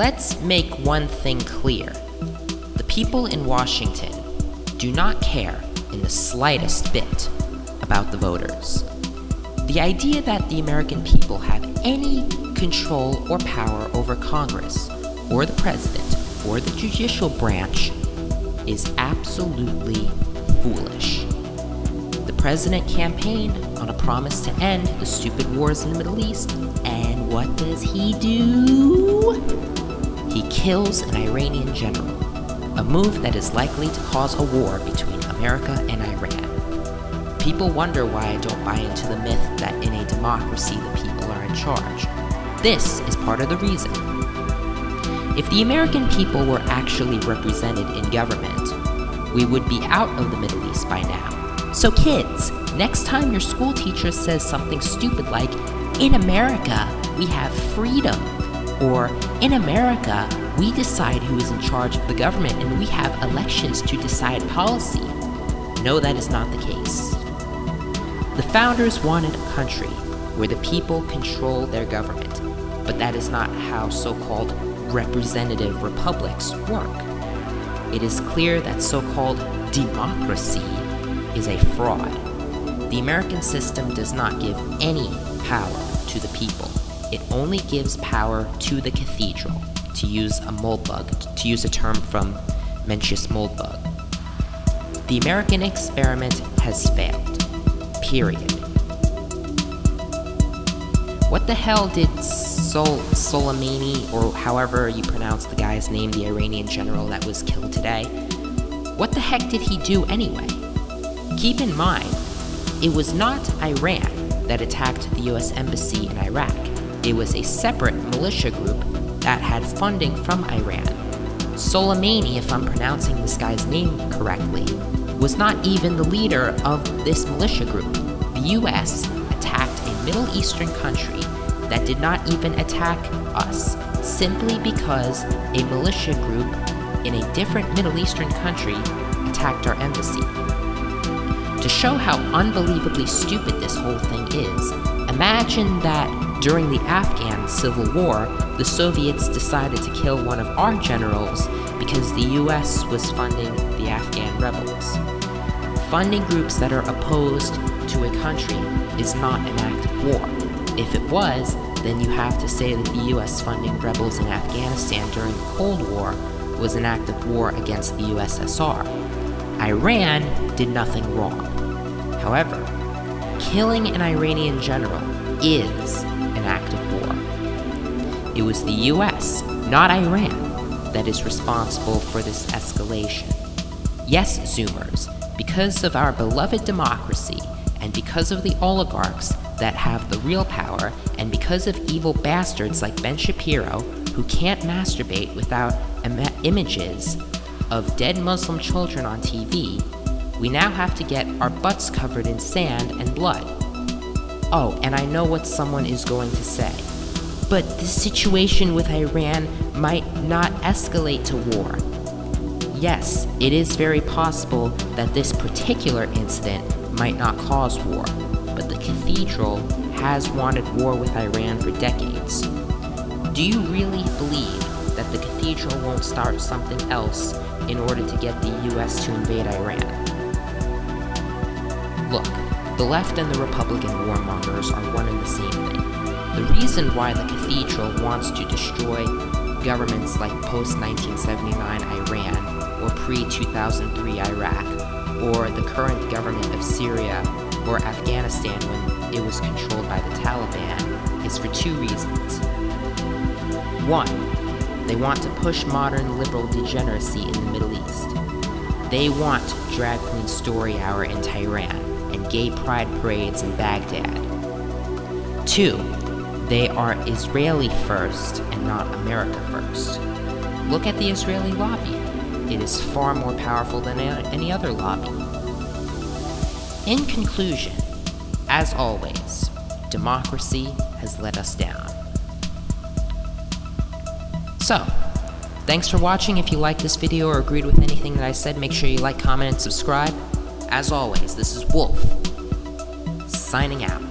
Let's make one thing clear. The people in Washington do not care in the slightest bit about the voters. The idea that the American people have any control or power over Congress, or the president, or the judicial branch is absolutely foolish. The president campaigned on a promise to end the stupid wars in the Middle East, and what does he do? He kills an Iranian general, a move that is likely to cause a war between America and Iran. People wonder why I don't buy into the myth that in a democracy the people are in charge. This is part of the reason. If the American people were actually represented in government, we would be out of the Middle East by now. So kids, next time your school teacher says something stupid like, "In America, we have freedom," or "In America, we decide who is in charge of the government and we have elections to decide policy," no, that is not the case. The founders wanted a country where the people control their government, but that is not how so-called representative republics work. It is clear that so-called democracy is a fraud. The American system does not give any power to the people. It only gives power to the cathedral, to use a term from Mencius Moldbug. The American experiment has failed. Period. What the hell did Soleimani, or however you pronounce the guy's name, the Iranian general that was killed today, what the heck did he do anyway? Keep in mind, it was not Iran that attacked the US Embassy in Iraq. It was a separate militia group that had funding from Iran. Soleimani, if I'm pronouncing this guy's name correctly, was not even the leader of this militia group. The US attacked a Middle Eastern country that did not even attack us, simply because a militia group in a different Middle Eastern country attacked our embassy. To show how unbelievably stupid this whole thing is, imagine that during the Afghan Civil War, the Soviets decided to kill one of our generals because the US was funding the Afghan rebels. Funding groups that are opposed to a country is not an act of war. If it was, then you have to say that the US funding rebels in Afghanistan during the Cold War was an act of war against the USSR. Iran did nothing wrong. However, killing an Iranian general is an act of war. It was the US, not Iran, that is responsible for this escalation. Yes, Zoomers, because of our beloved democracy, and because of the oligarchs that have the real power, and because of evil bastards like Ben Shapiro, who can't masturbate without images of dead Muslim children on TV, we now have to get our butts covered in sand and blood. Oh, and I know what someone is going to say, but the situation with Iran might not escalate to war. Yes, it is very possible that this particular incident might not cause war, but the cathedral has wanted war with Iran for decades. Do you really believe that the cathedral won't start something else in order to get the US to invade Iran? Look, the left and the Republican warmongers are one and the same thing. The reason why the cathedral wants to destroy governments like post-1979 Iran, or pre-2003 Iraq, or the current government of Syria or Afghanistan when it was controlled by the Taliban, is for two reasons. One, they want to push modern liberal degeneracy in the Middle East. They want drag queen story hour in Tehran and gay pride parades in Baghdad. Two, they are Israeli first and not America first. Look at the Israeli lobby. It is far more powerful than any other lobby. In conclusion, as always, democracy has let us down. So, thanks for watching. If you liked this video or agreed with anything that I said, make sure you like, comment, and subscribe. As always, this is Wolf, signing out.